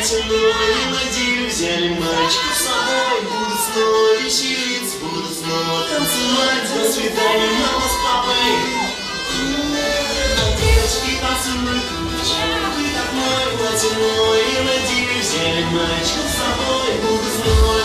платяной ладью. Взяли мальчика с собой, будут снова вечериться, будут снова танцевать. До свидания, мама с папой. Девочки танцуют, вы так мой платяной ладью. Взяли мальчика с собой, будут снова